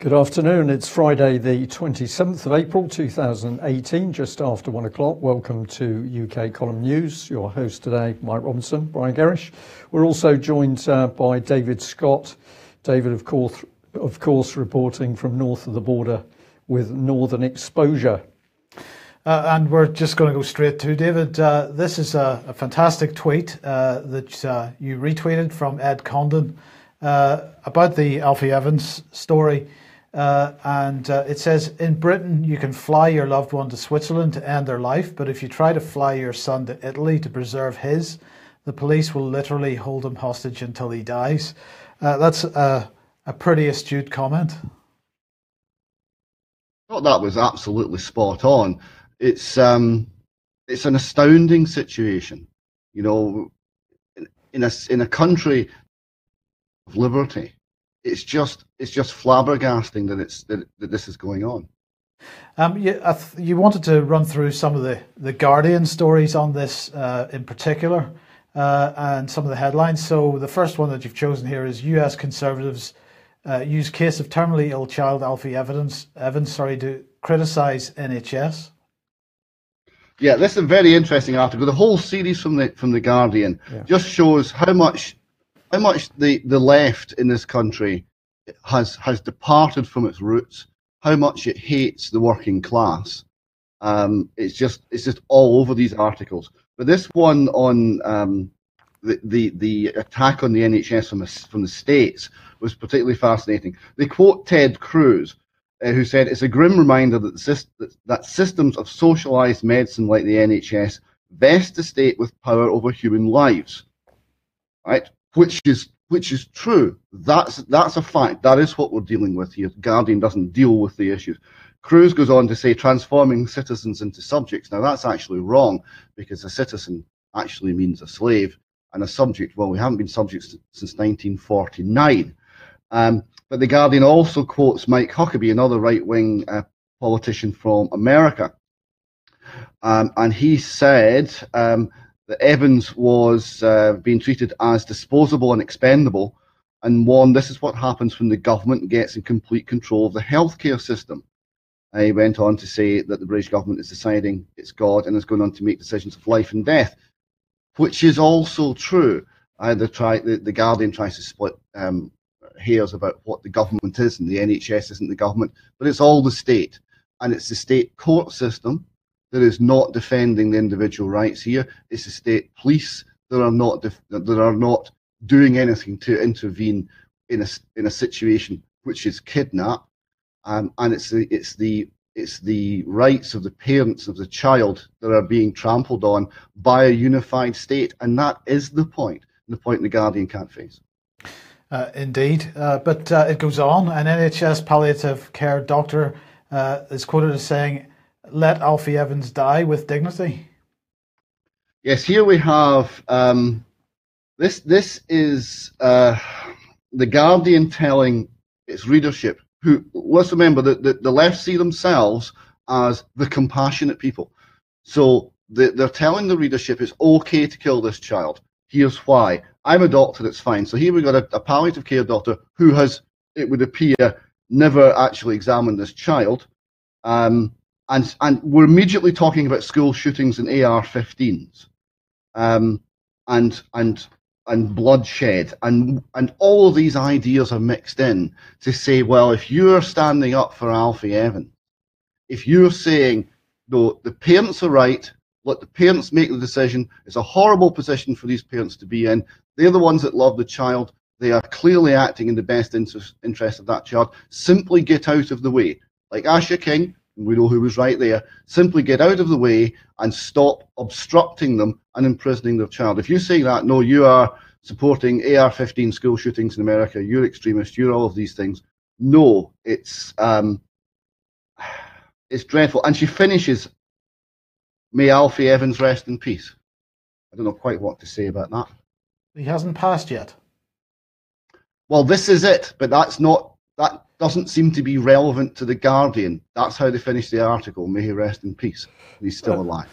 Good afternoon. It's Friday, the 27th of April 2018, just after 1 o'clock. Welcome to UK Column News. Your host today, Mike Robinson, Brian Gerrish. We're also joined by David Scott. David, of course, reporting from north of the border with Northern Exposure. And we're just going to go straight to David. This is a fantastic tweet that you retweeted from Ed Condon about the Alfie Evans story. And it says, in Britain, you can fly your loved one to Switzerland to end their life, but if you try to fly your son to Italy to preserve his, the police will literally hold him hostage until he dies. That's a pretty astute comment. I thought that was absolutely spot on. It's an astounding situation, you know, in a country of liberty. It's just flabbergasting that this is going on. You wanted to run through some of the Guardian stories on this in particular, and some of the headlines. So the first one that you've chosen here is U.S. conservatives use case of terminally ill child Alfie Evans to criticise NHS. Yeah, this is a very interesting article. The whole series from the Guardian just shows how much the left in this country has departed from its roots, how much it hates the working class. It's just all over these articles. But this one on the attack on the NHS from the States was particularly fascinating. They quote Ted Cruz, who said, "It's a grim reminder that systems of socialised medicine like the NHS vest the state with power over human lives." Right? Which is true. That's a fact. That is what we're dealing with here. The Guardian doesn't deal with the issues. Cruz goes on to say transforming citizens into subjects. Now that's actually wrong, because a citizen actually means a slave, and a subject, well, we haven't been subjects since 1949. But the Guardian also quotes Mike Huckabee, another right-wing politician from America, and he said that Evans was being treated as disposable and expendable, and warned this is what happens when the government gets in complete control of the healthcare system. He went on to say that the British government is deciding it's God and is going on to make decisions of life and death, which is also true. The Guardian tries to split hairs about what the government is, and the NHS isn't the government, but it's all the state, and it's the state court system that is not defending the individual rights here. It's the state police that are not doing anything to intervene in a situation which is kidnap, and it's the rights of the parents of the child that are being trampled on by a unified state, and that is the point the Guardian can't face. Indeed, but it goes on. An NHS palliative care doctor is quoted as saying, "Let Alfie Evans die with dignity." Yes, here we have this is the Guardian telling its readership, who, let's remember that the left see themselves as the compassionate people. So they're telling the readership it's okay to kill this child. Here's why. I'm a doctor, it's fine. So here we've got a palliative care doctor who has, it would appear, never actually examined this child. And we're immediately talking about school shootings and AR-15s, and bloodshed, and all of these ideas are mixed in to say, well, if you're standing up for Alfie Evans, if you're saying, no, the parents are right, let the parents make the decision. It's a horrible position for these parents to be in. They're the ones that love the child. They are clearly acting in the best interest of that child. Simply get out of the way. Like Asha King, we know who was right there, simply get out of the way and stop obstructing them and imprisoning their child. If you say that, no, you are supporting AR-15 school shootings in America, you're extremist, you're all of these things. No, it's dreadful. And she finishes, "May Alfie Evans rest in peace." I don't know quite what to say about that. He hasn't passed yet. Well, this is it, but that doesn't seem to be relevant to the Guardian. That's how they finish the article. May he rest in peace. He's still alive.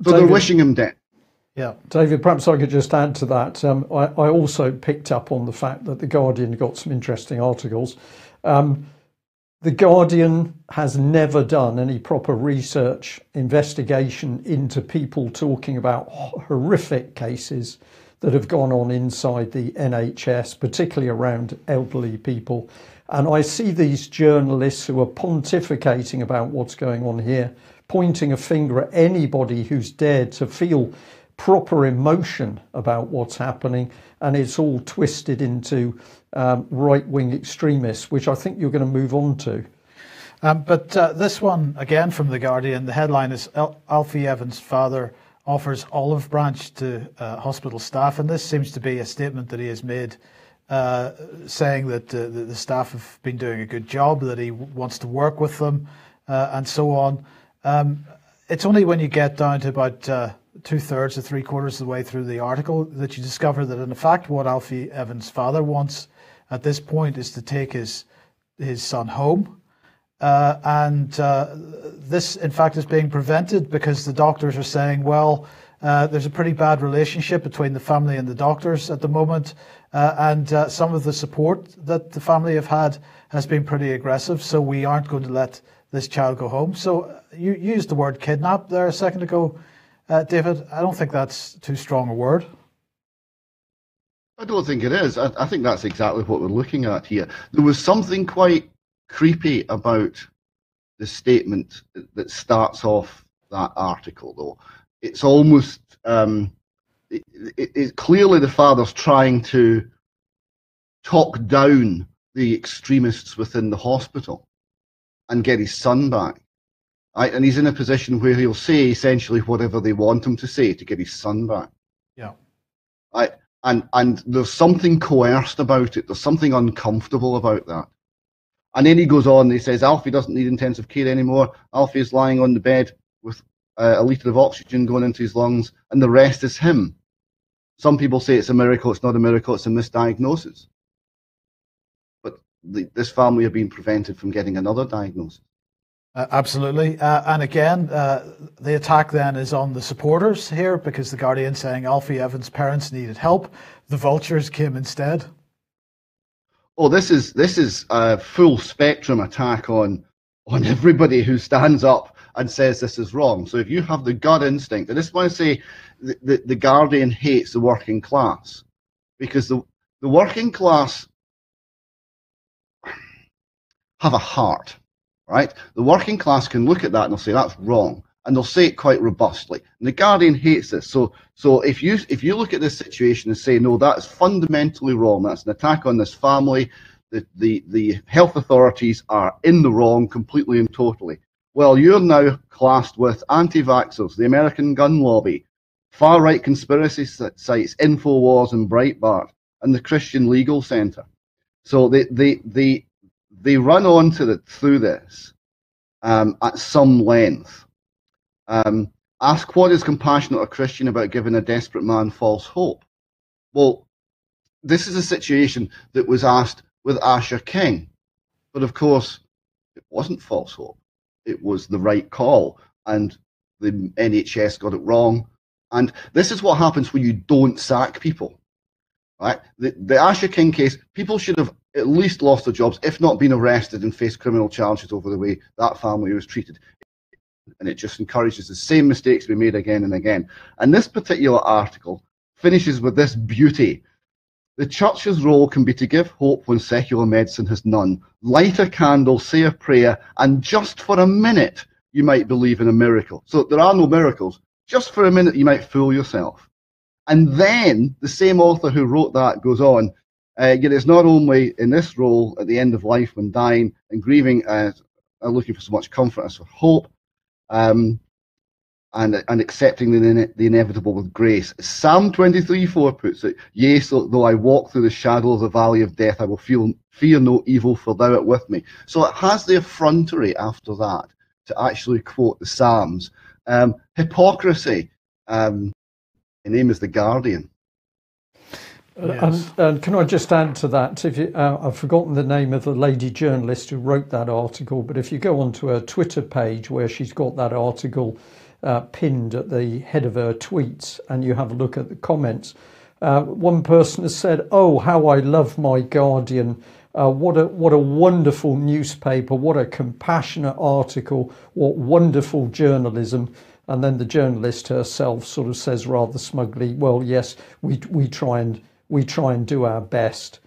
So David, they're wishing him dead. Yeah, David, perhaps I could just add to that. I also picked up on the fact that the Guardian got some interesting articles. The Guardian has never done any proper research, investigation into people talking about horrific cases that have gone on inside the NHS, particularly around elderly people. And I see these journalists who are pontificating about what's going on here, pointing a finger at anybody who's dared to feel proper emotion about what's happening, and it's all twisted into right-wing extremists, which I think you're going to move on to. But this one, again from The Guardian, the headline is Alfie Evans' father offers olive branch to hospital staff, and this seems to be a statement that he has made saying that the staff have been doing a good job, that he wants to work with them, and so on. It's only when you get down to about 2/3 or 3/4 of the way through the article that you discover that, in fact, what Alfie Evans' father wants at this point is to take his son home. This, in fact, is being prevented because the doctors are saying, well, there's a pretty bad relationship between the family and the doctors at the moment, and some of the support that the family have had has been pretty aggressive, so we aren't going to let this child go home. So you used the word kidnap there a second ago, David. I don't think that's too strong a word. I don't think it is. I think that's exactly what we're looking at here. There was something quite creepy about the statement that starts off that article, though. It's almost it's clearly the father's trying to talk down the extremists within the hospital and get his son back. Right? And he's in a position where he'll say essentially whatever they want him to say to get his son back. Yeah. Right? And there's something coerced about it. There's something uncomfortable about that. And then he goes on and he says, Alfie doesn't need intensive care anymore. Alfie is lying on the bed with a litre of oxygen going into his lungs, and the rest is him. Some people say it's a miracle. It's not a miracle. It's a misdiagnosis. But this family have been prevented from getting another diagnosis. Absolutely. And again, the attack then is on the supporters here, because the Guardian saying Alfie Evans' parents needed help. The vultures came instead. Oh, this is a full spectrum attack on everybody who stands up and says this is wrong. So if you have the gut instinct, and this is why I say the Guardian hates the working class, because the working class have a heart, right? The working class can look at that and they'll say that's wrong, and they'll say it quite robustly. And the Guardian hates this. So if you look at this situation and say, no, that's fundamentally wrong, that's an attack on this family, the health authorities are in the wrong completely and totally. Well, you're now classed with anti-vaxxers, the American gun lobby, far-right conspiracy sites, InfoWars and Breitbart, and the Christian Legal Center. So they run on through this at some length. Ask what is compassionate or Christian about giving a desperate man false hope. Well, this is a situation that was asked with Asher King, but of course it wasn't false hope. It was the right call, and the NHS got it wrong. And this is what happens when you don't sack people. Right? The Asher King case, people should have at least lost their jobs, if not been arrested and faced criminal charges over the way that family was treated. And it just encourages the same mistakes to be made again and again. And this particular article finishes with this beauty. The church's role can be to give hope when secular medicine has none. Light a candle, say a prayer, and just for a minute you might believe in a miracle. So there are no miracles. Just for a minute you might fool yourself. And then the same author who wrote that goes on, yet it's not only in this role at the end of life when dying and grieving, looking for so much comfort as for hope, and accepting the inevitable with grace. Psalm 23:4 puts it, yea, so though I walk through the shadow of the valley of death, I will fear no evil, for thou art with me. So it has the effrontery after that to actually quote the Psalms. Hypocrisy. The name is The Guardian. Yes. And can I just add to that? If you, I've forgotten the name of the lady journalist who wrote that article, but if you go onto her Twitter page where she's got that article pinned at the head of her tweets, and you have a look at the comments, one person has said, "Oh, how I love my Guardian What a wonderful newspaper, what a compassionate article, what wonderful journalism. And then the journalist herself sort of says rather smugly, well, yes, we try and do our best.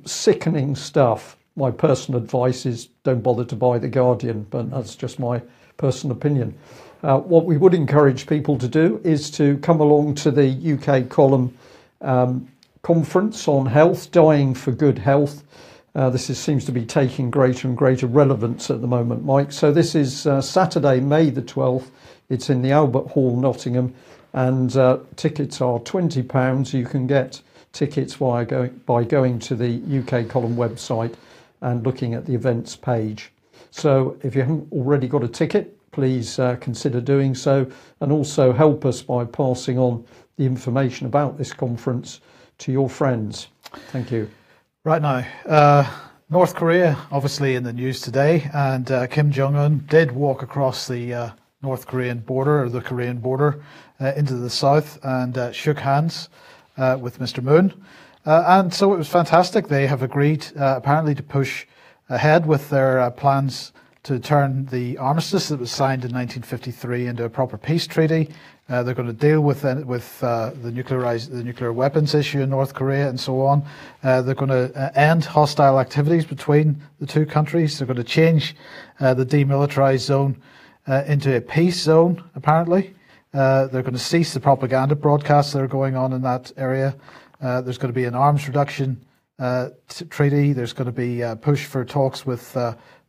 Sickening stuff. My personal advice is don't bother to buy The Guardian, but that's just my personal opinion. What we would encourage people to do is to come along to the UK Column conference on health, Dying for Good Health. Seems to be taking greater and greater relevance at the moment, Mike. So this is Saturday, May the 12th. It's in the Albert Hall, Nottingham, and tickets are £20. You can get tickets by going to the UK Column website and looking at the events page. So if you haven't already got a ticket, please consider doing so, and also help us by passing on the information about this conference to your friends. Thank you. Right now, North Korea obviously in the news today, and Kim Jong-un did walk across the North Korean border, or the Korean border, into the south, and shook hands with Mr. Moon. And so it was fantastic. They have agreed apparently to push ahead with their plans to turn the armistice that was signed in 1953 into a proper peace treaty. They're going to deal with the nuclear weapons issue in North Korea and so on. They're going to end hostile activities between the two countries. They're going to change the demilitarized zone into a peace zone, apparently. They're going to cease the propaganda broadcasts that are going on in that area. There's going to be an arms reduction treaty. There's going to be a push for talks with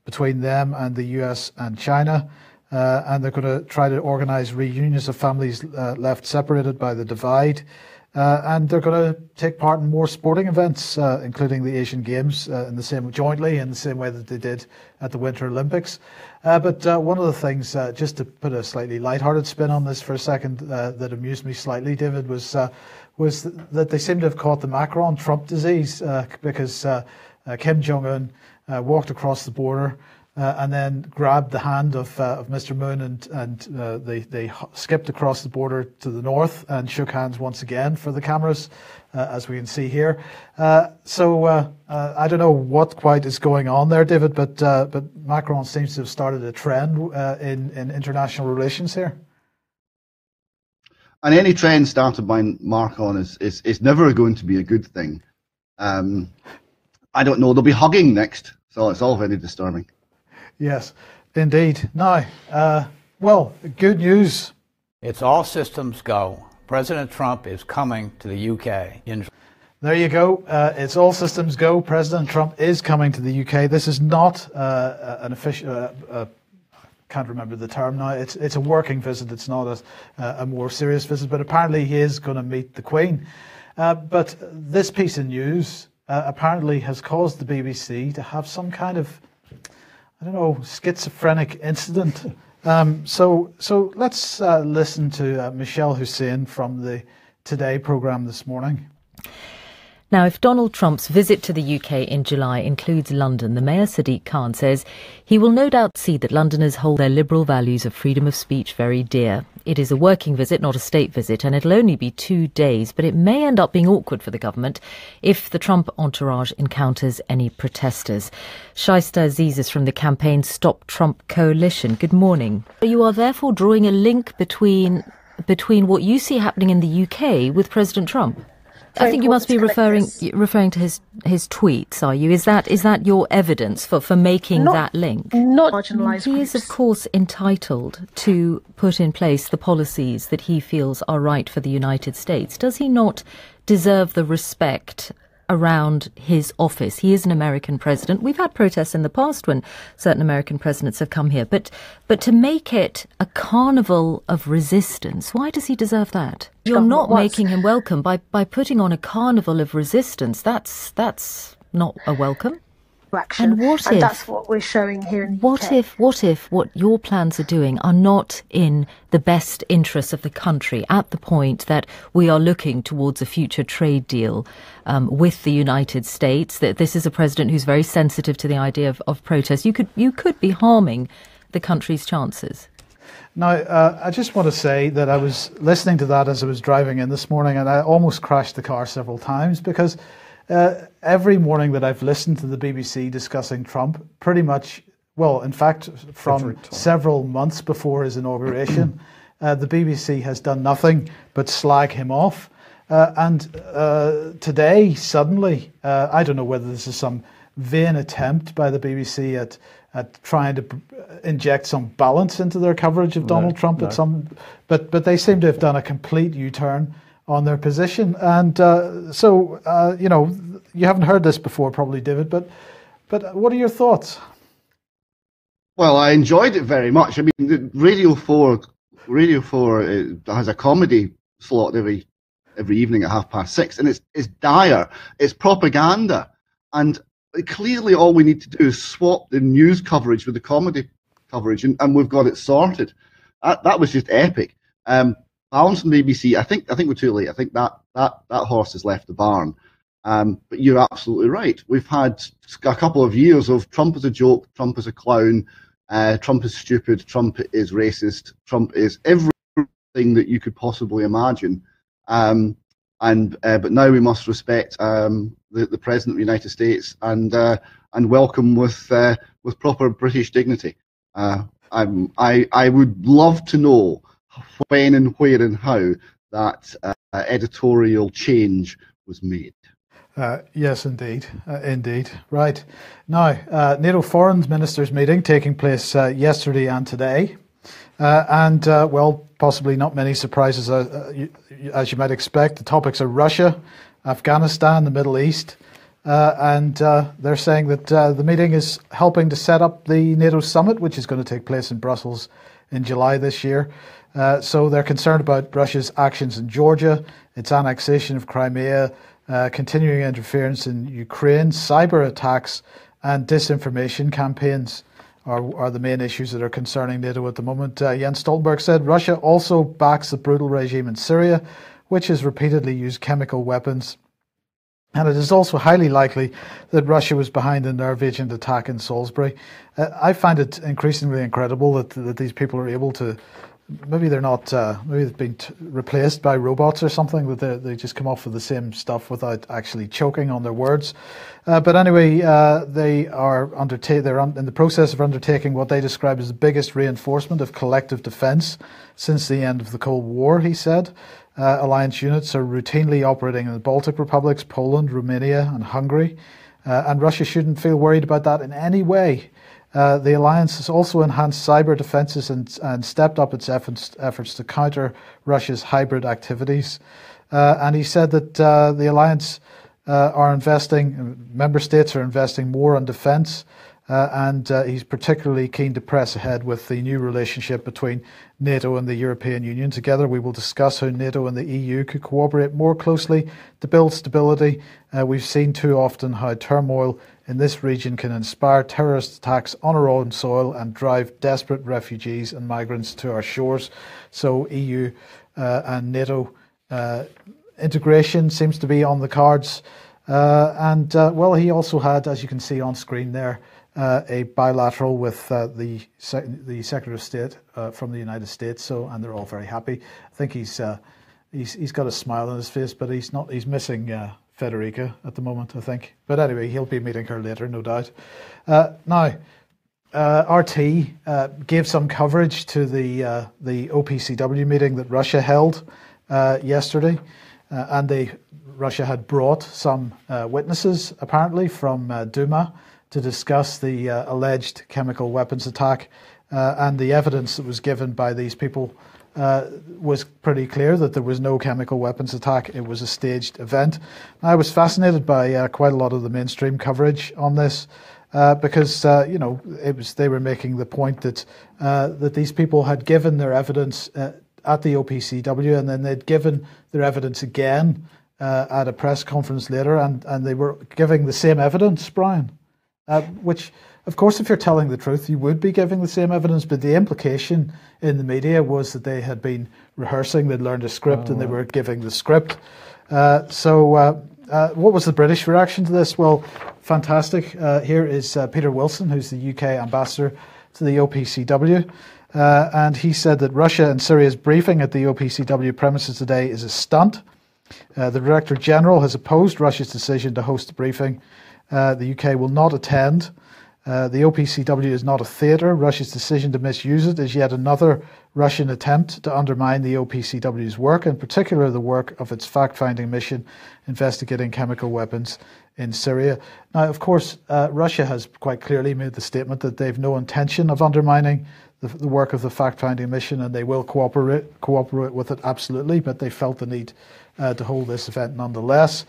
between them and the US and China. And they're going to try to organise reunions of families left separated by the divide. And they're going to take part in more sporting events, including the Asian Games, jointly in the same way that they did at the Winter Olympics. But one of the things, just to put a slightly lighthearted spin on this for a second, that amused me slightly, David, was that they seem to have caught the Macron-Trump disease because Kim Jong-un walked across the border and then grabbed the hand of Mr. Moon, and they skipped across the border to the north and shook hands once again for the cameras, as we can see here. So I don't know what quite is going on there, David, but Macron seems to have started a trend in international relations here. And any trend started by Macron is never going to be a good thing. I don't know. They'll be hugging next, so it's all very disturbing. Yes, indeed. Now, well, good news. It's all systems go. President Trump is coming to the UK. There you go. It's all systems go. President Trump is coming to the UK. This is not an official. Can't remember the term now. It's a working visit. It's not a more serious visit. But apparently he is going to meet the Queen. But this piece of news apparently has caused the BBC to have some kind of, I don't know, schizophrenic incident. So let's listen to Michelle Hussein from the Today programme this morning. Now, if Donald Trump's visit to the UK in July includes London, the Mayor Sadiq Khan says he will no doubt see that Londoners hold their liberal values of freedom of speech very dear. It is a working visit, not a state visit, and it'll only be 2 days, but it may end up being awkward for the government if the Trump entourage encounters any protesters. Shaista Aziz from the campaign Stop Trump Coalition. Good morning. You are therefore drawing a link between what you see happening in the UK with President Trump. I think you must be referring to his tweets, are you? Is that your evidence for making that link? Not marginalised. He is, of course, entitled to put in place the policies that he feels are right for the United States. Does he not deserve the respect around his office? He is an American president. We've had protests in the past when certain American presidents have come here, but to make it a carnival of resistance, why does he deserve that? You're not making him welcome by putting on a carnival of resistance. That's not a welcome. Action. And that's what we're showing here in the UK. What if what your plans are doing are not in the best interests of the country at the point that we are looking towards a future trade deal with the United States, that this is a president who's very sensitive to the idea of protest? You could be harming the country's chances. Now, I just want to say that I was listening to that as I was driving in this morning, and I almost crashed the car several times because every morning that I've listened to the BBC discussing Trump, pretty much, well, in fact, from several months before his inauguration, the BBC has done nothing but slag him off. And today, suddenly, I don't know whether this is some vain attempt by the BBC at trying to inject some balance into their coverage of Donald Trump, but they seem to have done a complete U-turn on their position. And you know, you haven't heard this before, probably, David, but what are your thoughts? Well, I enjoyed it very much. I mean, Radio 4 has a comedy slot every evening at 6:30, and it's dire. It's propaganda, and clearly all we need to do is swap the news coverage with the comedy coverage, and we've got it sorted. That was just epic. Balance on BBC, I think we're too late. I think that horse has left the barn. But you're absolutely right. We've had a couple of years of Trump is a joke, Trump is a clown, Trump is stupid, Trump is racist, Trump is everything that you could possibly imagine. But now we must respect the President of the United States and welcome with proper British dignity. I would love to know when and where and how that editorial change was made. Yes, indeed. Right. Now, NATO Foreign Ministers meeting taking place yesterday and today. Well, possibly not many surprises as you might expect. The topics are Russia, Afghanistan, the Middle East. And they're saying that the meeting is helping to set up the NATO summit, which is going to take place in Brussels in July this year. So they're concerned about Russia's actions in Georgia, its annexation of Crimea, continuing interference in Ukraine, cyber attacks, and disinformation campaigns are the main issues that are concerning NATO at the moment. Jens Stoltenberg said Russia also backs the brutal regime in Syria, which has repeatedly used chemical weapons. And it is also highly likely that Russia was behind the nerve agent attack in Salisbury. I find it increasingly incredible that these people are able to. Maybe they're not. Maybe they've been replaced by robots or something. That they just come off with the same stuff without actually choking on their words. But anyway, they're in the process of undertaking what they describe as the biggest reinforcement of collective defence since the end of the Cold War. He said. Alliance units are routinely operating in the Baltic republics, Poland, Romania, and Hungary, and Russia shouldn't feel worried about that in any way. The alliance has also enhanced cyber defences and stepped up its efforts to counter Russia's hybrid activities. And he said that the alliance member states are investing more on defence, and he's particularly keen to press ahead with the new relationship between NATO and the European Union. Together we will discuss how NATO and the EU could cooperate more closely to build stability. We've seen too often how turmoil in this region can inspire terrorist attacks on our own soil and drive desperate refugees and migrants to our shores. So EU and NATO integration seems to be on the cards. Well, he also had, as you can see on screen there, a bilateral with the Secretary of State from the United States. And they're all very happy. I think he's got a smile on his face, but he's missing Federica at the moment, I think. But anyway, he'll be meeting her later, no doubt. Now, RT gave some coverage to the OPCW meeting that Russia held yesterday, and Russia had brought some witnesses, apparently, from Duma to discuss the alleged chemical weapons attack, and the evidence that was given by these people was pretty clear that there was no chemical weapons attack. It was a staged event. I was fascinated by quite a lot of the mainstream coverage on this because they were making the point that these people had given their evidence at the OPCW, and then they'd given their evidence again at a press conference later, and they were giving the same evidence, Brian. Which, of course, if you're telling the truth, you would be giving the same evidence, but the implication in the media was that they had been rehearsing, they'd learned a script, and they were giving the script. What was the British reaction to this? Well, fantastic. Here is Peter Wilson, who's the UK ambassador to the OPCW, and he said that Russia and Syria's briefing at the OPCW premises today is a stunt. The Director General has opposed Russia's decision to host the briefing. The UK will not attend. The OPCW is not a theatre. Russia's decision to misuse it is yet another Russian attempt to undermine the OPCW's work, in particular the work of its fact-finding mission investigating chemical weapons in Syria. Now, of course, Russia has quite clearly made the statement that they've no intention of undermining the work of the fact-finding mission, and they will cooperate with it absolutely, but they felt the need to hold this event nonetheless.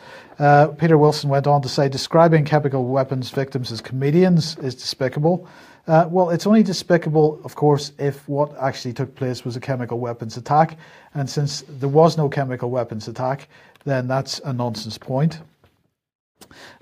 Peter Wilson went on to say, describing chemical weapons victims as comedians is despicable. Well, it's only despicable, of course, if what actually took place was a chemical weapons attack. And since there was no chemical weapons attack, then that's a nonsense point.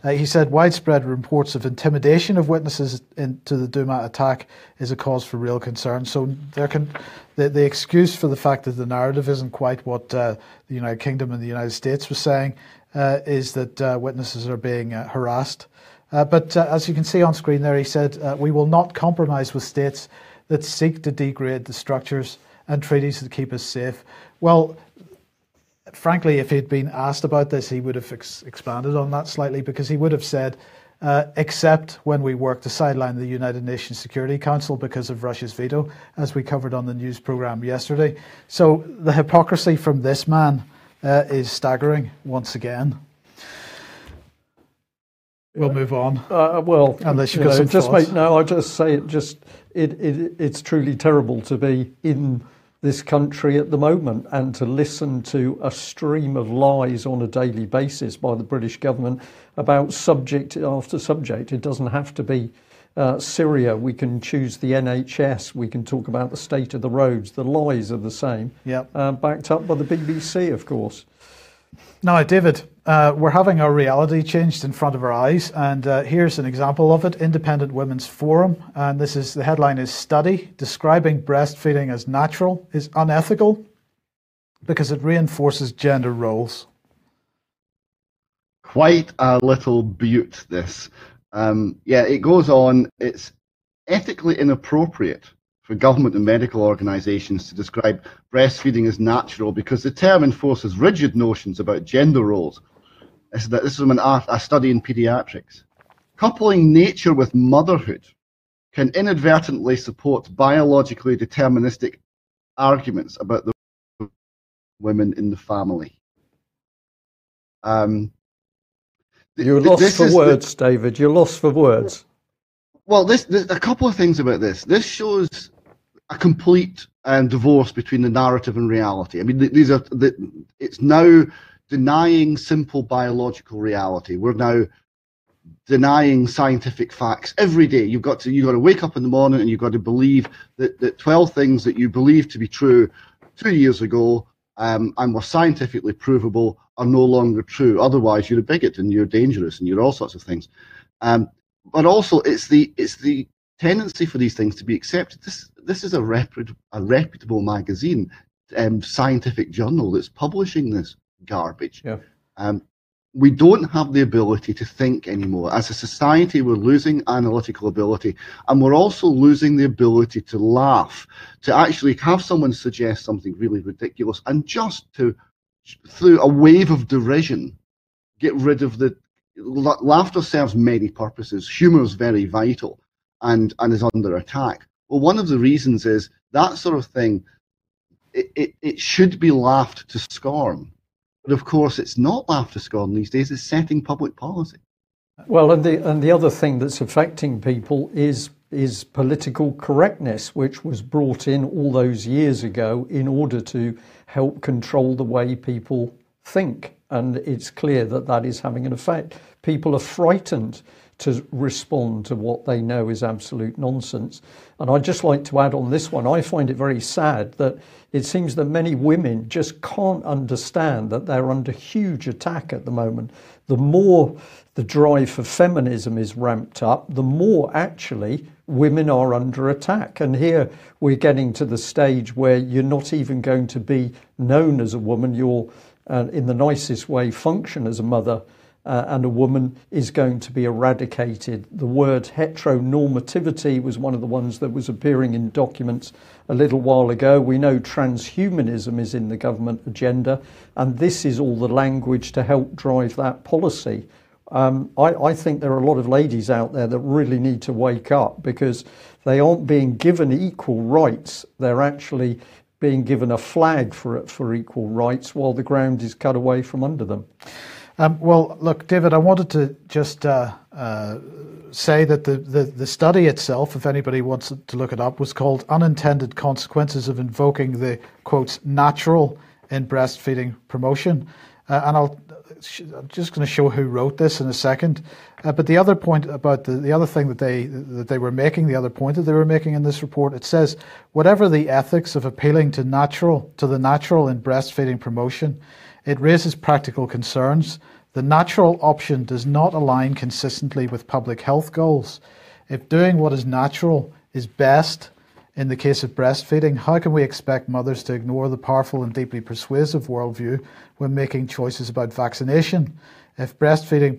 He said widespread reports of intimidation of witnesses into the Duma attack is a cause for real concern. So the excuse for the fact that the narrative isn't quite what the United Kingdom and the United States was saying is that witnesses are being harassed. But as you can see on screen there, he said, we will not compromise with states that seek to degrade the structures and treaties that keep us safe. Well, frankly, if he'd been asked about this, he would have expanded on that slightly, because he would have said, except when we work to sideline the United Nations Security Council because of Russia's veto, as we covered on the news programme yesterday. So the hypocrisy from this man is staggering once again. We'll move on. Well, unless you've got some just thoughts. I'll just say it's truly terrible to be in this country at the moment and to listen to a stream of lies on a daily basis by the British government about subject after subject. It doesn't have to be Syria. We can choose the NHS. We can talk about the state of the roads. The lies are the same. Yep. Backed up by the BBC, of course. Now, David, we're having our reality changed in front of our eyes, and here's an example of it. Independent Women's Forum, and the headline is "Study Describing Breastfeeding as Natural is Unethical because it Reinforces Gender Roles." Quite a little beaut, this. It goes on. It's ethically inappropriate for government and medical organisations to describe breastfeeding as natural because the term enforces rigid notions about gender roles. This is from a study in paediatrics. Coupling nature with motherhood can inadvertently support biologically deterministic arguments about the women in the family. You're lost for words, David. You're lost for words. Well, a couple of things about this. This shows a complete divorce between the narrative and reality. I mean, it's now denying simple biological reality. We're now denying scientific facts every day. You've got to wake up in the morning and you've got to believe that 12 things that you believed to be true 2 years ago and were scientifically provable are no longer true. Otherwise, you're a bigot and you're dangerous and you're all sorts of things. But also, it's the tendency for these things to be accepted. This is a reputable magazine, scientific journal that's publishing this garbage. Yeah. We don't have the ability to think anymore. As a society, we're losing analytical ability, and we're also losing the ability to laugh, to actually have someone suggest something really ridiculous, and just to, through a wave of derision, get rid of the laughter. Serves many purposes. Humour is very vital, and is under attack. Well, one of the reasons is that sort of thing. It should be laughed to scorn. But of course, it's not laughed to scorn these days. It's setting public policy. Well, and the other thing that's affecting people is political correctness, which was brought in all those years ago in order to help control the way people think. And it's clear that that is having an effect. People are frightened to respond to what they know is absolute nonsense. And I'd just like to add on this one, I find it very sad that it seems that many women just can't understand that they're under huge attack at the moment. The more the drive for feminism is ramped up, the more actually women are under attack. And here we're getting to the stage where you're not even going to be known as a woman. You're, in the nicest way, function as a mother and a woman is going to be eradicated. The word heteronormativity was one of the ones that was appearing in documents a little while ago. We know transhumanism is in the government agenda, and this is all the language to help drive that policy. I think there are a lot of ladies out there that really need to wake up, because they aren't being given equal rights. They're actually being given a flag for equal rights while the ground is cut away from under them. Well, look, David, I wanted to just say that the study itself, if anybody wants to look it up, was called Unintended Consequences of Invoking the, quotes, Natural in Breastfeeding Promotion. And I'm just going to show who wrote this in a second. But the other point about the other thing that they were making, the other point that they were making in this report, it says, whatever the ethics of appealing to the natural in breastfeeding promotion, it raises practical concerns. The natural option does not align consistently with public health goals. If doing what is natural is best in the case of breastfeeding, how can we expect mothers to ignore the powerful and deeply persuasive worldview when making choices about vaccination? If breastfeeding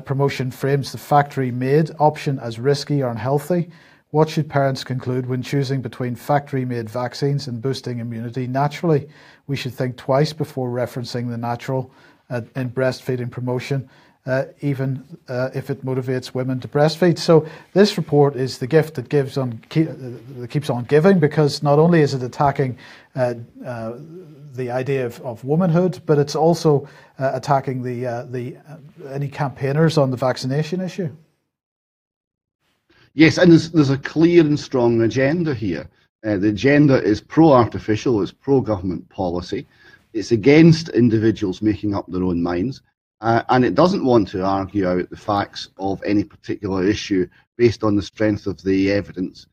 promotion frames the factory-made option as risky or unhealthy, what should parents conclude when choosing between factory-made vaccines and boosting immunity naturally? We should think twice before referencing the natural in breastfeeding promotion, even if it motivates women to breastfeed. So this report is the gift that keeps on giving, because not only is it attacking the idea of womanhood, but it's also attacking any campaigners on the vaccination issue. Yes, and there's a clear and strong agenda here. The agenda is pro-artificial, it's pro-government policy, it's against individuals making up their own minds, and it doesn't want to argue out the facts of any particular issue based on the strength of the evidence.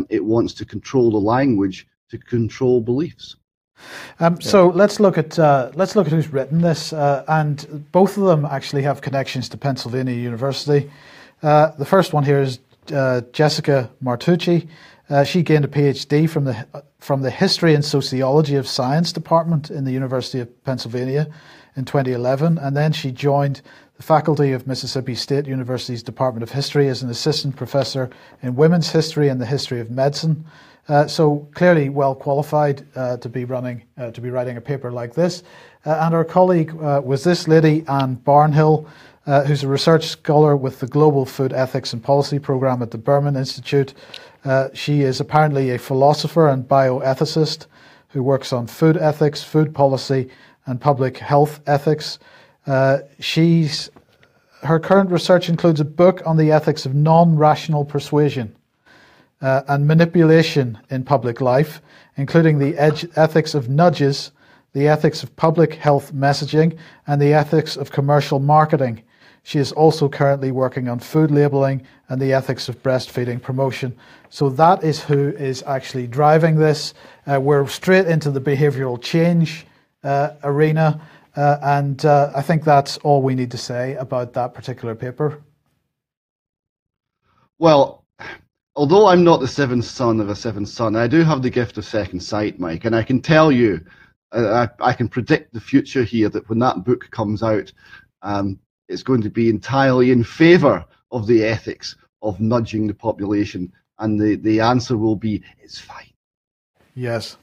It wants to control the language to control beliefs. So let's look at who's written this, and both of them actually have connections to Pennsylvania University. The first one here is Jessica Martucci. She gained a PhD from the History and Sociology of Science department in the University of Pennsylvania in 2011, and then she joined the faculty of Mississippi State University's Department of History as an assistant professor in women's history and the history of medicine. So clearly well qualified to be writing a paper like this. And our colleague was this lady, Anne Barnhill, who's a research scholar with the Global Food Ethics and Policy Program at the Berman Institute. She is apparently a philosopher and bioethicist who works on food ethics, food policy, and public health ethics. Her current research includes a book on the ethics of non-rational persuasion and manipulation in public life, including the ethics of nudges, the ethics of public health messaging, and the ethics of commercial marketing. She is also currently working on food labeling and the ethics of breastfeeding promotion. So that is who is actually driving this. We're straight into the behavioural change arena, and I think that's all we need to say about that particular paper. Well, although I'm not the seventh son of a seventh son, I do have the gift of second sight, Mike, and I can tell you, I can predict the future here, that when that book comes out, it's going to be entirely in favour of the ethics of nudging the population, and the answer will be, it's fine. Yes.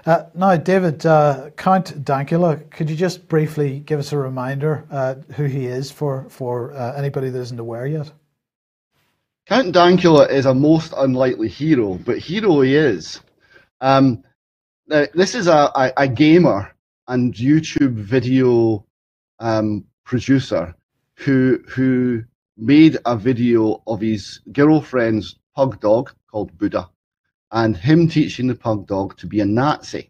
Now, David, Count Dankula, could you just briefly give us a reminder who he is for anybody that isn't aware yet? Count Dankula is a most unlikely hero, but hero he is. Now, this is a gamer and YouTube video producer who made a video of his girlfriend's pug dog called Buddha, and him teaching the pug dog to be a Nazi,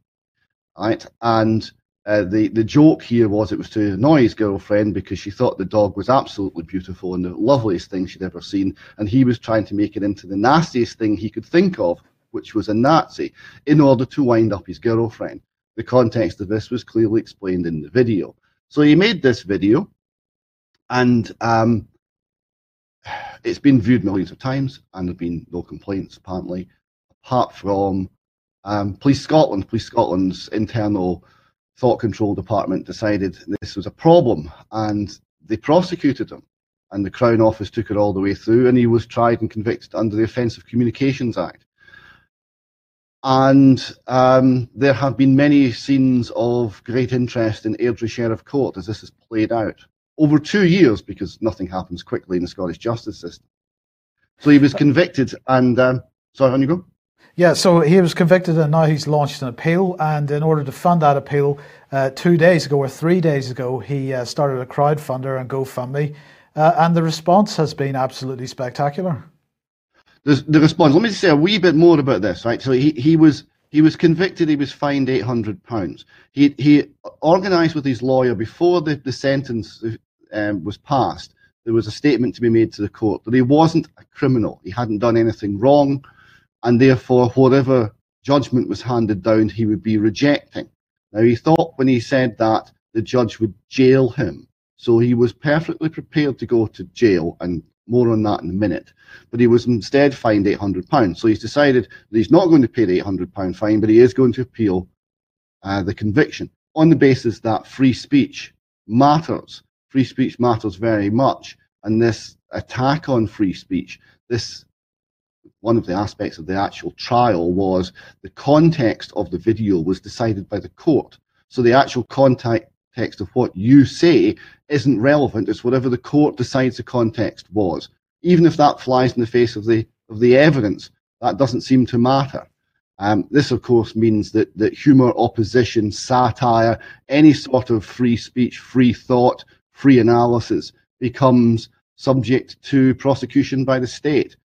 right? And the joke here was it was to annoy his girlfriend because she thought the dog was absolutely beautiful and the loveliest thing she'd ever seen, and he was trying to make it into the nastiest thing he could think of, which was a Nazi, in order to wind up his girlfriend. The context of this was clearly explained in the video. So he made this video, and it's been viewed millions of times, and there have been no complaints, apparently, apart from Police Scotland. Police Scotland's internal thought control department decided this was a problem, and they prosecuted him, and the Crown Office took it all the way through, and he was tried and convicted under the Offensive Communications Act. And there have been many scenes of great interest in Airdrie Sheriff Court as this has played out over 2 years, because nothing happens quickly in the Scottish justice system. So he was convicted, and sorry, on you go. Yeah, so he was convicted, and now he's launched an appeal. And in order to fund that appeal, 2 days ago or 3 days ago, he started a crowdfunder and GoFundMe, and the response has been absolutely spectacular. The response. Let me say a wee bit more about this. Right, so he was convicted. He was fined £800. He organised with his lawyer before the sentence was passed. There was a statement to be made to the court that he wasn't a criminal. He hadn't done anything wrong, and therefore whatever judgment was handed down, he would be rejecting. Now, he thought when he said that the judge would jail him, so he was perfectly prepared to go to jail, and more on that in a minute. But he was instead fined £800. So he's decided that he's not going to pay the £800 fine, but he is going to appeal the conviction on the basis that free speech matters. Free speech matters very much, and this attack on free speech, one of the aspects of the actual trial was the context of the video was decided by the court. So the actual context of what you say isn't relevant. It's whatever the court decides the context was. Even if that flies in the face of the evidence, that doesn't seem to matter. This, of course, means that humour, opposition, satire, any sort of free speech, free thought, free analysis becomes subject to prosecution by the state.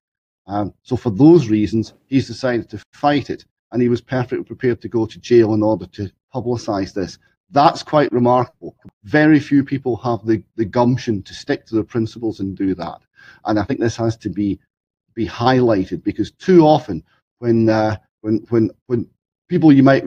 So for those reasons, he's decided to fight it, and he was perfectly prepared to go to jail in order to publicise this. That's quite remarkable. Very few people have the gumption to stick to their principles and do that. And I think this has to be highlighted, because too often when people you might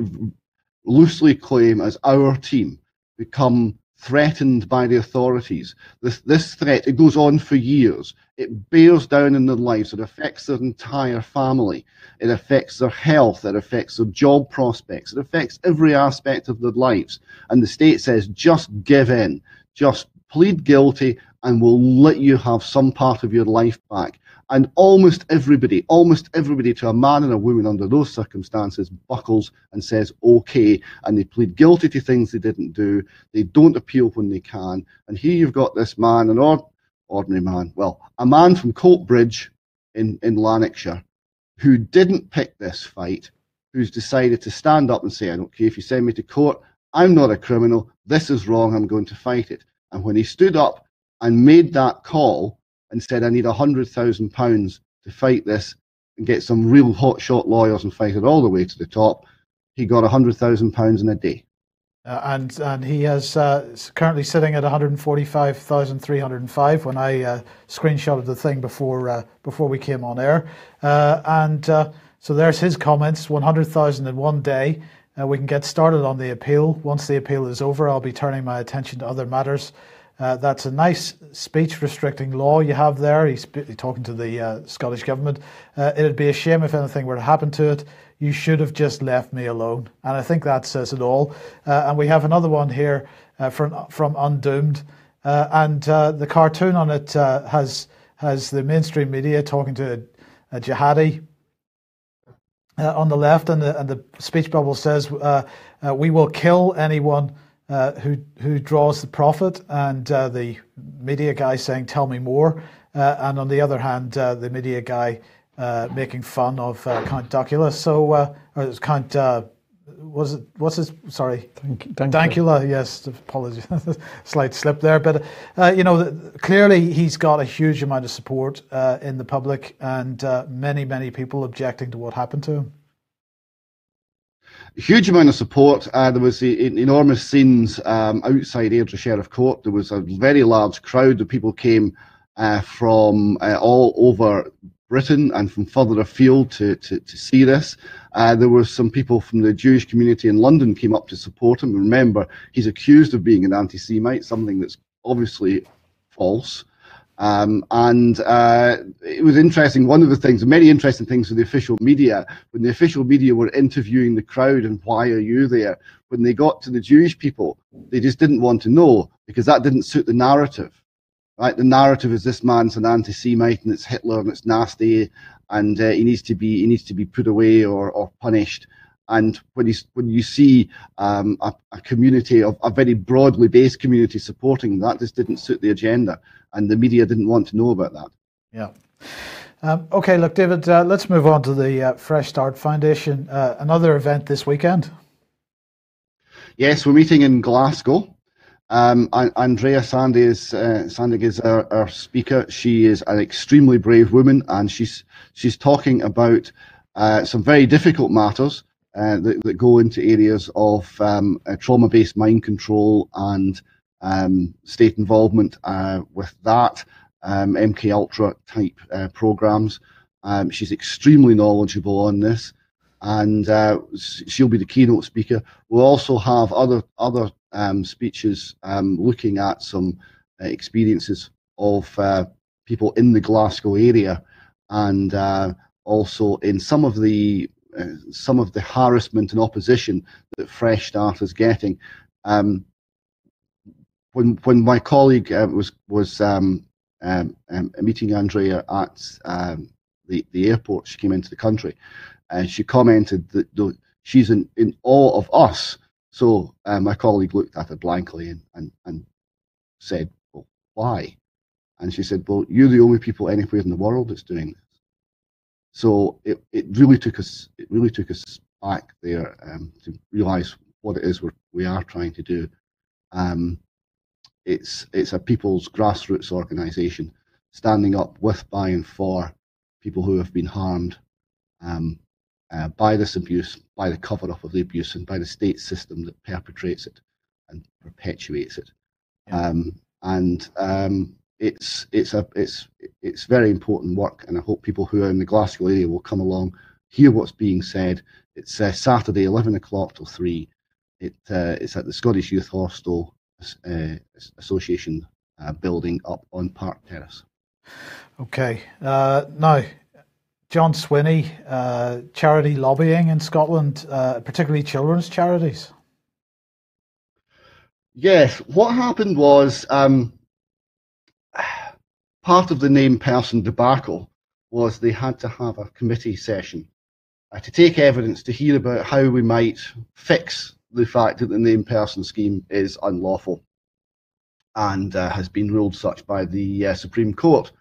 loosely claim as our team become threatened by the authorities, this threat, it goes on for years. It bears down in their lives. It affects their entire family. It affects their health. It affects their job prospects. It affects every aspect of their lives. And the state says, just give in, just plead guilty, and we'll let you have some part of your life back. And almost everybody to a man and a woman under those circumstances buckles and says, okay, and they plead guilty to things they didn't do. They don't appeal when they can. And here you've got this man, an ordinary man, well, a man from Coatbridge in Lanarkshire, who didn't pick this fight, who's decided to stand up and say, I don't care if you send me to court, I'm not a criminal, this is wrong, I'm going to fight it. And when he stood up and made that call and said, I need £100,000 to fight this and get some real hotshot lawyers and fight it all the way to the top, he got £100,000 in a day. And he is currently sitting at 145,305 when I screenshotted the thing before we came on air. So there's his comments, 100,000 in one day. We can get started on the appeal. Once the appeal is over, I'll be turning my attention to other matters. That's a nice speech restricting law you have there. He's talking to the Scottish Government. It'd be a shame if anything were to happen to it. You should have just left me alone. And I think that says it all. And we have another one here from Undoomed. And the cartoon on it has the mainstream media talking to a jihadi on the left, and the speech bubble says, we will kill anyone who draws the profit, and the media guy saying, tell me more. And on the other hand, the media guy making fun of Count Dankula. So, or it was Count, what's his, sorry? Dankula, yes, apologies, slight slip there. But, clearly he's got a huge amount of support in the public, and many, many people objecting to what happened to him. A huge amount of support. There was enormous scenes outside Airdrie Sheriff Court. There was a very large crowd of people came from all over Britain and from further afield to see this. There were some people from the Jewish community in London came up to support him. Remember, he's accused of being an anti-Semite, something that's obviously false. It was interesting. One of the things, many interesting things for the official media, when the official media were interviewing the crowd and why are you there, when they got to the Jewish people, they just didn't want to know, because that didn't suit the narrative. right? The narrative is this man's an anti-Semite and it's Hitler and it's nasty and he needs to be put away or punished. And when you see a community of a very broadly based community supporting that, this didn't suit the agenda, and the media didn't want to know about that. Yeah. Okay, look, David, let's move on to the Fresh Start Foundation. Another event this weekend. Yes, we're meeting in Glasgow. Andrea Sandig is our speaker. She is an extremely brave woman, and she's talking about some very difficult matters that go into areas of trauma-based mind control and state involvement with that, MK Ultra type programs. She's extremely knowledgeable on this, and she'll be the keynote speaker. We'll also have other speeches looking at some experiences of people in the Glasgow area, and also in some of the harassment and opposition that Fresh Start is getting. When my colleague was meeting Andrea at the airport, she came into the country, and she commented that she's in awe of us. So my colleague looked at her blankly and said, "Well, why?" And she said, "Well, you're the only people anywhere in the world that's doing this." So it really took us back there to realise what it is we are trying to do. It's a people's grassroots organisation standing up with, by and for people who have been harmed by this abuse, by the cover-up of the abuse, and by the state system that perpetrates it and perpetuates it. Yeah. It's very important work, and I hope people who are in the Glasgow area will come along, hear what's being said. It's Saturday, 11 o'clock till 3. It's at the Scottish Youth Hostel Association building up on Park Terrace. Okay. Now, John Swinney, charity lobbying in Scotland, particularly children's charities. Yes, what happened was part of the named person debacle was they had to have a committee session to take evidence to hear about how we might fix the fact that the named person scheme is unlawful and has been ruled such by the Supreme Court.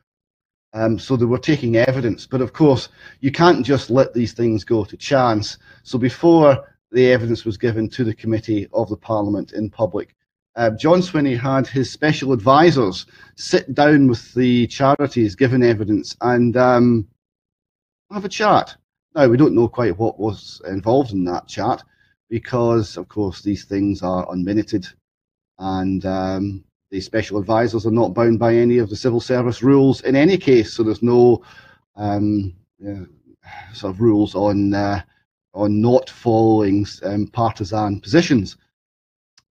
So they were taking evidence, but of course you can't just let these things go to chance. So before the evidence was given to the committee of the Parliament in public, John Swinney had his special advisors sit down with the charities given evidence and have a chat. Now, we don't know quite what was involved in that chat because, of course, these things are unminuted, and the special advisors are not bound by any of the civil service rules in any case, so there's no sort of rules on not following partisan positions.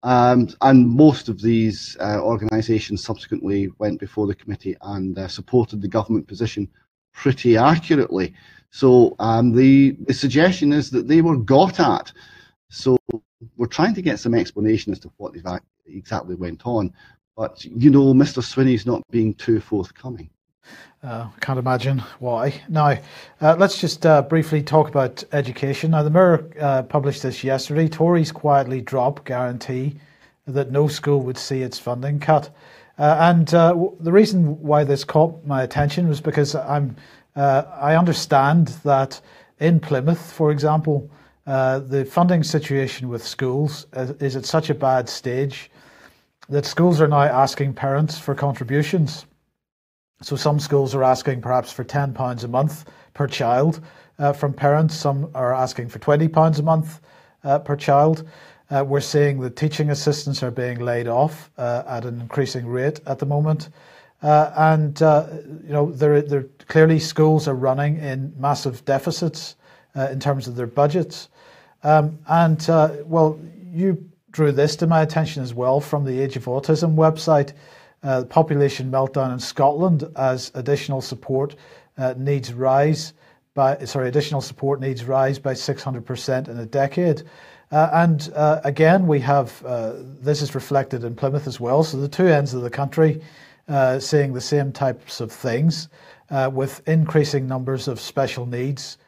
And most of these organisations subsequently went before the committee and supported the government position pretty accurately. So the suggestion is that they were got at. So we're trying to get some explanation as to what exactly went on. But, you know, Mr. Swinney's not being too forthcoming. Can't imagine why. Now, let's just briefly talk about education. Now, the Mirror published this yesterday. Tories quietly drop guarantee that no school would see its funding cut. And the reason why this caught my attention was because I understand that in Plymouth, for example, the funding situation with schools is at such a bad stage that schools are now asking parents for contributions. So some schools are asking perhaps for £10 a month per child from parents. Some are asking for £20 a month per child. We're seeing that teaching assistants are being laid off at an increasing rate at the moment. And there clearly schools are running in massive deficits in terms of their budgets. Well, you drew this to my attention as well from the Age of Autism website. Population meltdown in Scotland as additional support needs rise by 600% in a decade. Again, we have this is reflected in Plymouth as well. So the two ends of the country seeing the same types of things with increasing numbers of special needs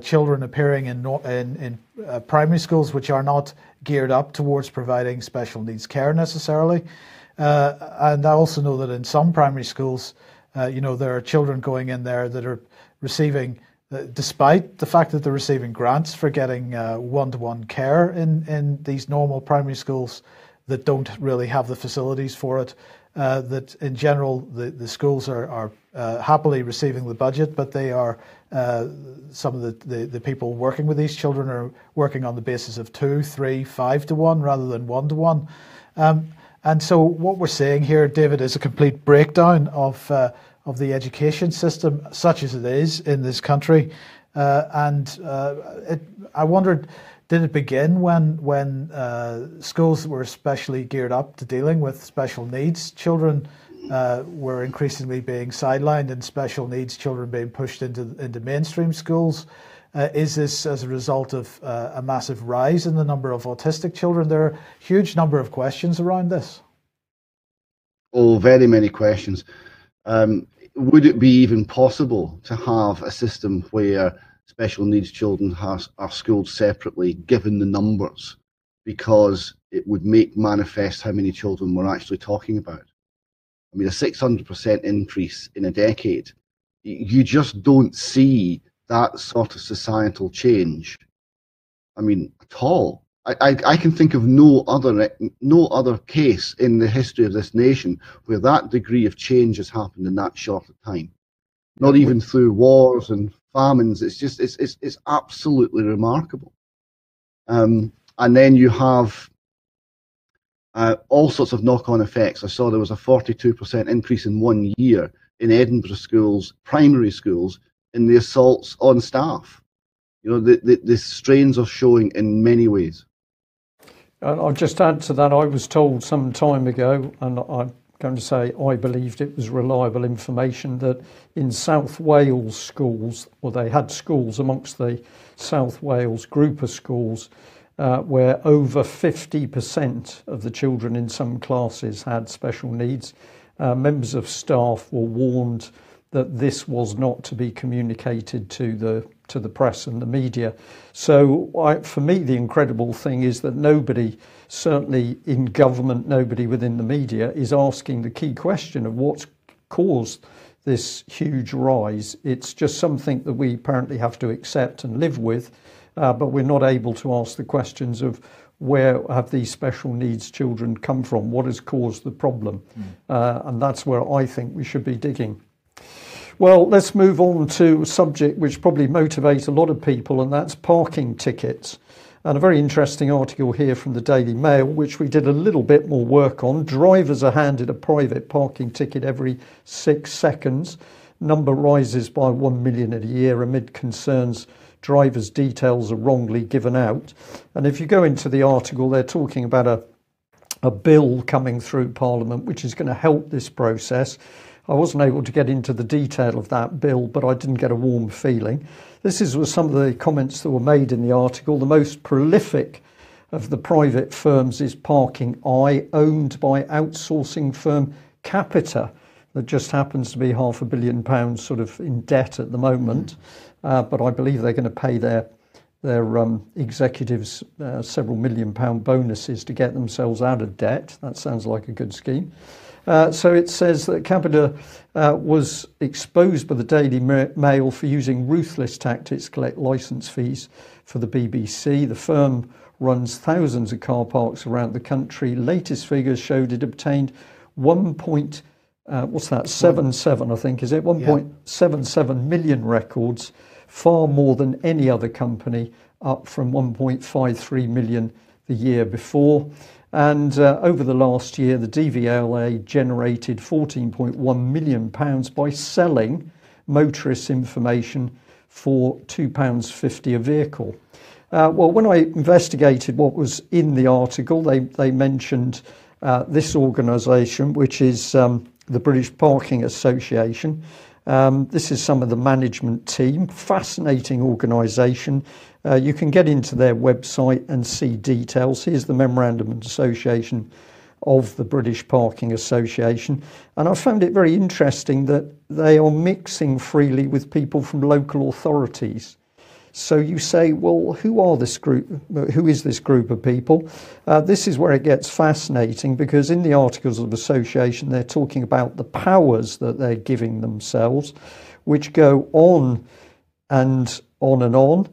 children appearing in primary schools which are not geared up towards providing special needs care necessarily. And I also know that in some primary schools, there are children going in there that are receiving, despite the fact that they're receiving grants for getting one-to-one care in these normal primary schools, that don't really have the facilities for it. That in general, the schools are happily receiving the budget, but they are some of the people working with these children are working on the basis of 2, 3, 5 to 1 rather than 1 to 1. And so what we're seeing here, David, is a complete breakdown of the education system, such as it is in this country. I wondered, did it begin when schools were especially geared up to dealing with special needs children were increasingly being sidelined, and special needs children being pushed into mainstream schools? Is this as a result of a massive rise in the number of autistic children? There are a huge number of questions around this. Oh, very many questions. Would it be even possible to have a system where special needs children are schooled separately, given the numbers, because it would make manifest how many children we're actually talking about? I mean, a 600% increase in a decade, you just don't see that sort of societal change. I mean, at all. I can think of no other case in the history of this nation where that degree of change has happened in that short a time. Not even through wars and famines. It's absolutely remarkable. And then you have all sorts of knock-on effects. I saw there was a 42% increase in 1 year in Edinburgh schools, primary schools, in the assaults on staff. The strains are showing in many ways. I'll just add to that. I was told some time ago, and I'm going to say I believed it was reliable information, that in South Wales schools, or they had schools amongst the South Wales group of schools, where over 50% of the children in some classes had special needs. Members of staff were warned that this was not to be communicated to the press and the media. So for me, the incredible thing is that nobody, certainly in government, nobody within the media, is asking the key question of what's caused this huge rise. It's just something that we apparently have to accept and live with, but we're not able to ask the questions of where have these special needs children come from? What has caused the problem? And that's where I think we should be digging. Well, let's move on to a subject which probably motivates a lot of people, and that's parking tickets. And a very interesting article here from the Daily Mail, which we did a little bit more work on. Drivers are handed a private parking ticket every 6 seconds. Number rises by 1 million a year amid concerns drivers' details are wrongly given out. And if you go into the article, they're talking about a bill coming through Parliament which is going to help this process. I wasn't able to get into the detail of that bill, but I didn't get a warm feeling. This was some of the comments that were made in the article. The most prolific of the private firms is Parking Eye, owned by outsourcing firm Capita, that just happens to be £500 million sort of in debt at the moment. But I believe they're going to pay their executives several £1 million bonuses to get themselves out of debt. That sounds like a good scheme. So it says that Capita was exposed by the Daily Mail for using ruthless tactics to collect licence fees for the BBC. The firm runs thousands of car parks around the country. Latest figures showed it obtained 1.77, I think, is it? 1.77 million records, far more than any other company, up from 1.53 million the year before. And over the last year, the DVLA generated £14.1 million by selling motorist information for £2.50 a vehicle. Well, when I investigated what was in the article, they mentioned this organisation, which is the British Parking Association. This is some of the management team. Fascinating organisation. You can get into their website and see details. Here's the Memorandum of Association of the British Parking Association. And I found it very interesting that they are mixing freely with people from local authorities. So you say, well, who is this group of people? This is where it gets fascinating, because in the Articles of Association, they're talking about the powers that they're giving themselves, which go on and on and on.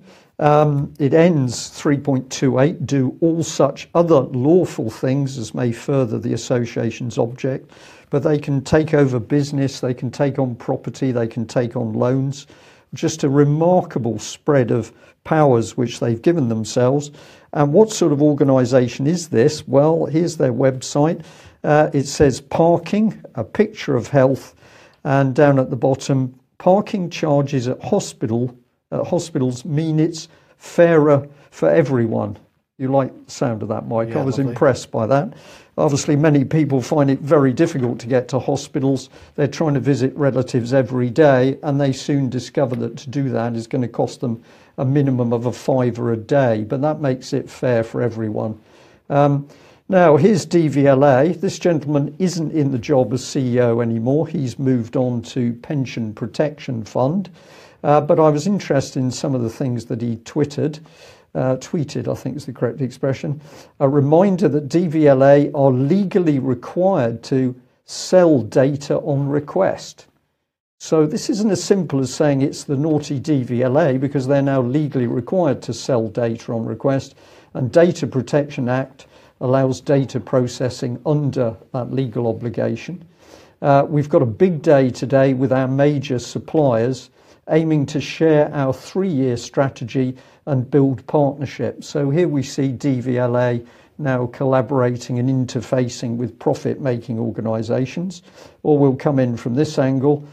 It ends 3.28, do all such other lawful things as may further the association's object, but they can take over business, they can take on property, they can take on loans. Just a remarkable spread of powers which they've given themselves. And what sort of organisation is this? Well, here's their website. It says parking, a picture of health, and down at the bottom, parking charges at hospitals mean it's fairer for everyone. You like the sound of that, Mike? Yeah, I was lovely. Impressed by that. Obviously, many people find it very difficult to get to hospitals. They're trying to visit relatives every day, and they soon discover that to do that is going to cost them a minimum of £5 a day. But that makes it fair for everyone. Now, here's DVLA. This gentleman isn't in the job as CEO anymore. He's moved on to Pension Protection Fund. But I was interested in some of the things that he tweeted, I think is the correct expression. A reminder that DVLA are legally required to sell data on request. So this isn't as simple as saying it's the naughty DVLA, because they're now legally required to sell data on request, and Data Protection Act allows data processing under that legal obligation. We've got a big day today with our major suppliers, aiming to share our 3-year strategy and build partnerships. So here we see DVLA now collaborating and interfacing with profit-making organisations. Or we'll come in from this angle.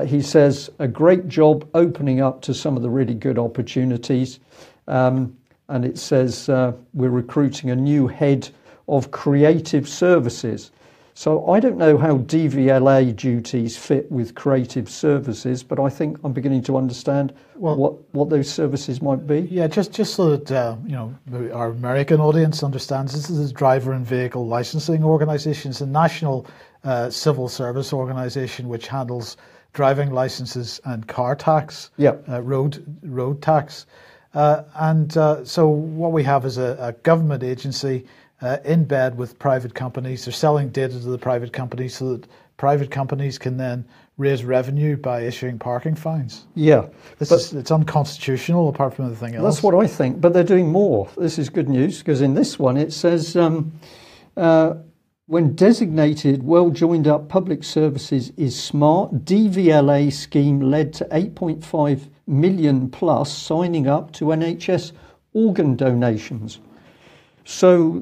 He says, a great job opening up to some of the really good opportunities. And it says, we're recruiting a new head of creative services. So I don't know how DVLA duties fit with creative services, but I think I'm beginning to understand what those services might be. Yeah, just so that our American audience understands, this is a driver and vehicle licensing organisation. It's a national civil service organisation which handles driving licenses and car tax, road tax. So what we have is a government agency in bed with private companies. They're selling data to the private companies so that private companies can then raise revenue by issuing parking fines. Yeah. It's unconstitutional apart from anything else. That's what I think, but they're doing more. This is good news, because in this one it says, when designated well-joined-up public services is smart, DVLA scheme led to 8.5 million plus signing up to NHS organ donations. So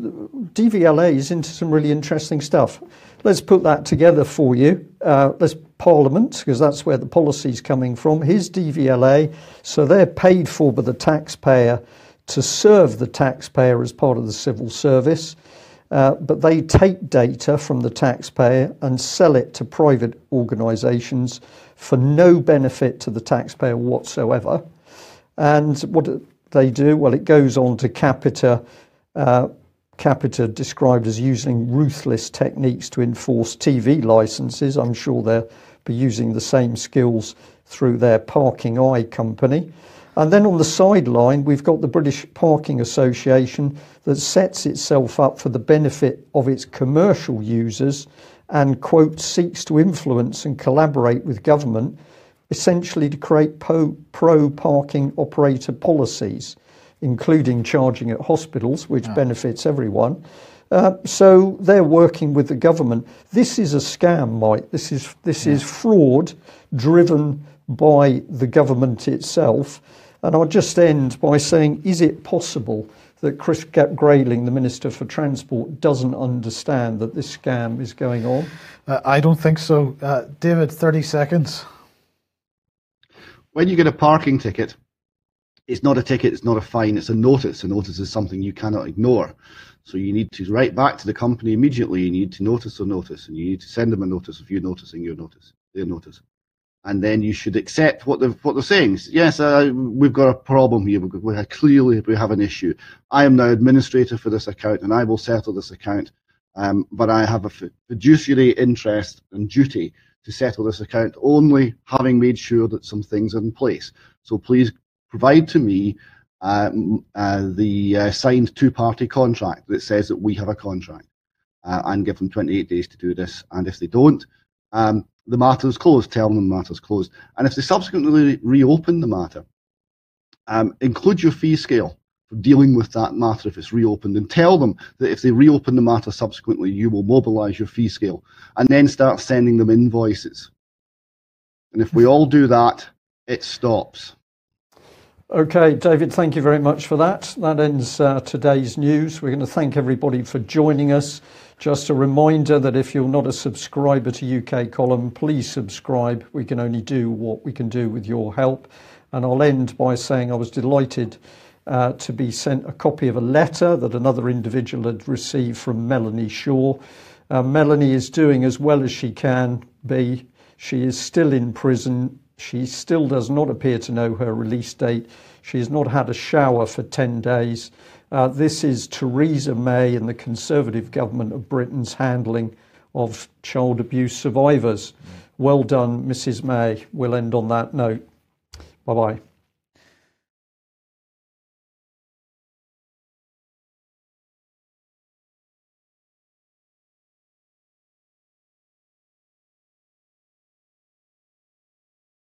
DVLA is into some really interesting stuff. Let's put that together for you. There's Parliament, because that's where the policy's coming from. Here's DVLA. So they're paid for by the taxpayer to serve the taxpayer as part of the civil service. But they take data from the taxpayer and sell it to private organisations for no benefit to the taxpayer whatsoever. And what they do, well, it goes on to Capita. Capita described as using ruthless techniques to enforce TV licenses. I'm sure they'll be using the same skills through their Parking Eye company. And then on the sideline, we've got the British Parking Association that sets itself up for the benefit of its commercial users and, quote, seeks to influence and collaborate with government, essentially to create pro-parking operator policies, including charging at hospitals, which benefits everyone. So they're working with the government. This is a scam, Mike. This is fraud driven by the government itself. And I'll just end by saying, is it possible that Chris Grayling, the Minister for Transport, doesn't understand that this scam is going on? I don't think so. David, 30 seconds. When you get a parking ticket, it's not a ticket, it's not a fine, it's a notice. A notice is something you cannot ignore. So you need to write back to the company immediately. You need to notice and you need to send them a notice if you're noticing their notice. And then you should accept what they're saying. Yes, we've got a problem here. Clearly we have an issue. I am now administrator for this account and I will settle this account. but I have a fiduciary interest and duty to settle this account, only having made sure that some things are in place. So please provide to me the signed two-party contract that says that we have a contract, and give them 28 days to do this. And if they don't, the matter is closed. Tell them the matter is closed. And if they subsequently reopen the matter, include your fee scale for dealing with that matter if it's reopened, and tell them that if they reopen the matter subsequently, you will mobilise your fee scale, and then start sending them invoices. And if we all do that, it stops. Okay, David, thank you very much for that. That ends today's news. We're going to thank everybody for joining us. Just a reminder that if you're not a subscriber to UK Column, please subscribe. We can only do what we can do with your help. And I'll end by saying I was delighted to be sent a copy of a letter that another individual had received from Melanie Shaw. Melanie is doing as well as she can be. She is still in prison. She still does not appear to know her release date. She has not had a shower for 10 days. This is Theresa May and the Conservative government of Britain's handling of child abuse survivors. Well done, Mrs. May. We'll end on that note. Bye-bye.